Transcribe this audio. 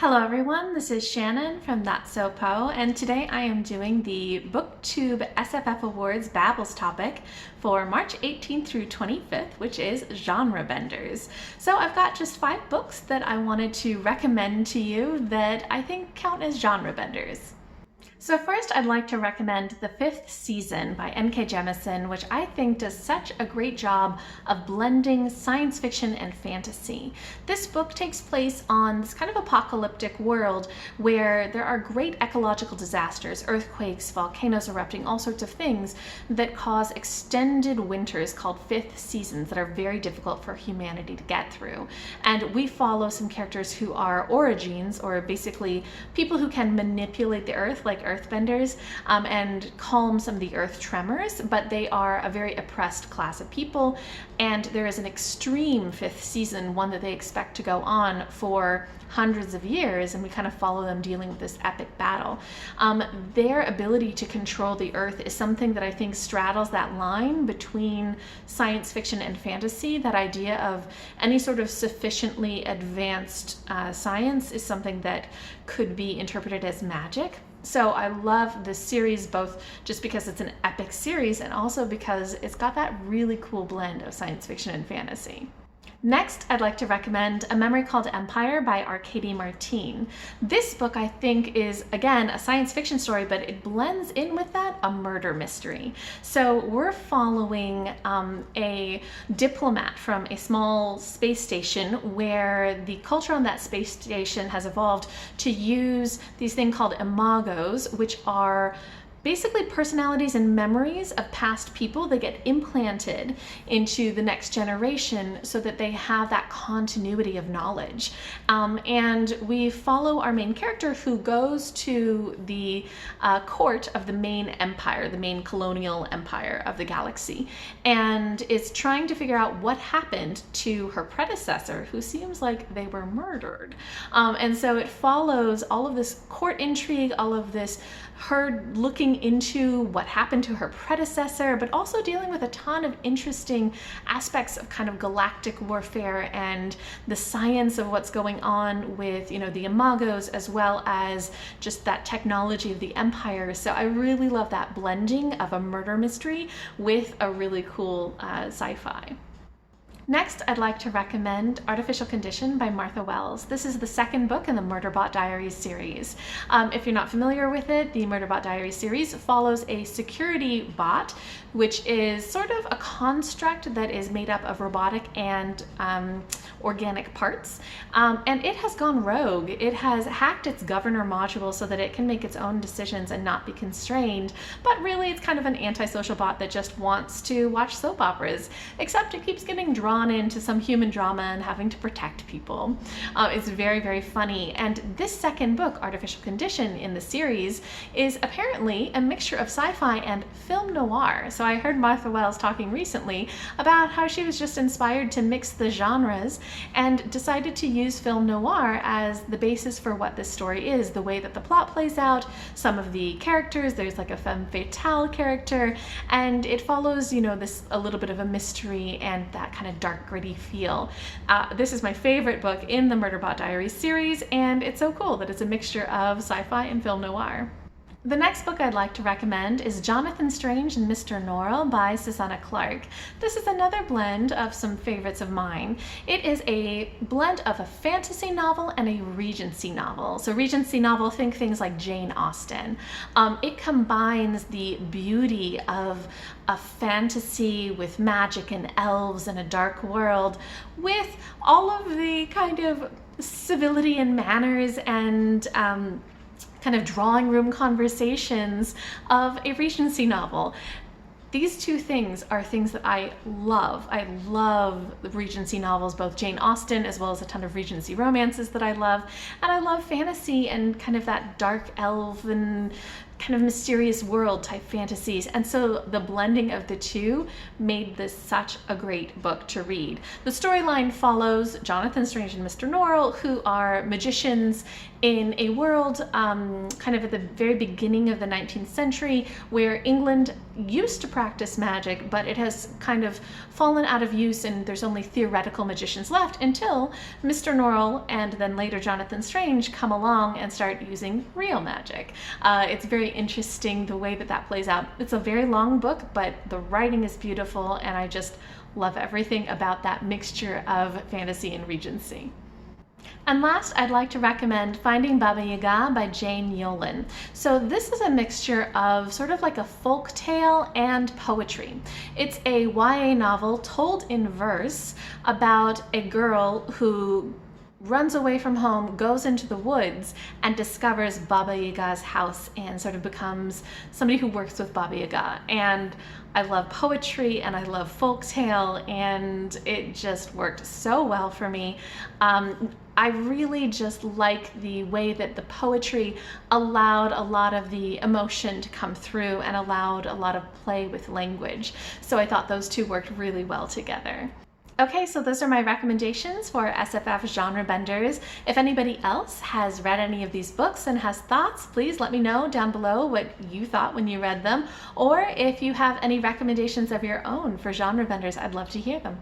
Hello everyone, this is Shannon from That's So Po, and today I am doing the Booktube SFF Awards Babbles topic for March 18th through 25th, which is genre benders. So I've got just 5 books that I wanted to recommend to you that I think count as genre benders. So first, I'd like to recommend The Fifth Season by N.K. Jemisin, which I think does such a great job of blending science fiction and fantasy. This book takes place on this kind of apocalyptic world where there are great ecological disasters, earthquakes, volcanoes erupting, all sorts of things that cause extended winters called fifth seasons that are very difficult for humanity to get through. And we follow some characters who are origines, or basically people who can manipulate the earth, like earthbenders, and calm some of the earth tremors, but they are a very oppressed class of people, and there is an extreme fifth season, one that they expect to go on for hundreds of years, and we kind of follow them dealing with this epic battle. Their ability to control the earth is something that I think straddles that line between science fiction and fantasy. That idea of any sort of sufficiently advanced science is something that could be interpreted as magic. So I love this series both just because it's an epic series and also because it's got that really cool blend of science fiction and fantasy. Next, I'd like to recommend A Memory Called Empire by Arkady Martine. This book, I think, is, again, a science fiction story, but it blends in with that a murder mystery. So we're following a diplomat from a small space station where the culture on that space station has evolved to use these things called imagos, which are basically personalities and memories of past people that get implanted into the next generation so that they have that continuity of knowledge. And we follow our main character who goes to the court of the main empire, the main colonial empire of the galaxy, and is trying to figure out what happened to her predecessor, who seems like they were murdered. And so it follows all of this court intrigue, all of this her looking into what happened to her predecessor, but also dealing with a ton of interesting aspects of kind of galactic warfare and the science of what's going on with, the imagos, as well as just that technology of the empire. So I really love that blending of a murder mystery with a really cool sci-fi. Next, I'd like to recommend Artificial Condition by Martha Wells. This is the second book in the Murderbot Diaries series. If you're not familiar with it, the Murderbot Diaries series follows a security bot, which is sort of a construct that is made up of robotic and organic parts. And it has gone rogue. It has hacked its governor module so that it can make its own decisions and not be constrained. But really, it's kind of an antisocial bot that just wants to watch soap operas, except it keeps getting drawn into some human drama and having to protect people. It's very, very funny. And this second book, Artificial Condition, in the series is apparently a mixture of sci-fi and film noir. So I heard Martha Wells talking recently about how she was just inspired to mix the genres and decided to use film noir as the basis for what this story is, the way that the plot plays out, some of the characters. There's like a femme fatale character, and it follows, this a little bit of a mystery and that kind of dark, gritty feel. This is my favorite book in the Murderbot Diaries series, and it's so cool that it's a mixture of sci-fi and film noir. The next book I'd like to recommend is Jonathan Strange and Mr. Norrell by Susanna Clarke. This is another blend of some favorites of mine. It is a blend of a fantasy novel and a Regency novel. So Regency novel, think things like Jane Austen. It combines the beauty of a fantasy with magic and elves and a dark world with all of the kind of civility and manners and kind of drawing room conversations of a Regency novel. These two things are things that I love. I love the Regency novels, both Jane Austen as well as a ton of Regency romances that I love. And I love fantasy and kind of that dark elven kind of mysterious world type fantasies. And so the blending of the two made this such a great book to read. The storyline follows Jonathan Strange and Mr. Norrell, who are magicians in a world kind of at the very beginning of the 19th century, where England used to practice magic, but it has kind of fallen out of use and there's only theoretical magicians left until Mr. Norrell and then later Jonathan Strange come along and start using real magic. It's very interesting the way that that plays out. It's a very long book, but the writing is beautiful, and I just love everything about that mixture of fantasy and Regency. And last, I'd like to recommend Finding Baba Yaga by Jane Yolen. So this is a mixture of sort of like a folk tale and poetry. It's a YA novel told in verse about a girl who runs away from home, goes into the woods, and discovers Baba Yaga's house and sort of becomes somebody who works with Baba Yaga. And I love poetry and I love folktale, and it just worked so well for me. I really just like the way that the poetry allowed a lot of the emotion to come through and allowed a lot of play with language. So I thought those two worked really well together. Okay, so those are my recommendations for SFF genre benders. If anybody else has read any of these books and has thoughts, please let me know down below what you thought when you read them. Or if you have any recommendations of your own for genre benders, I'd love to hear them.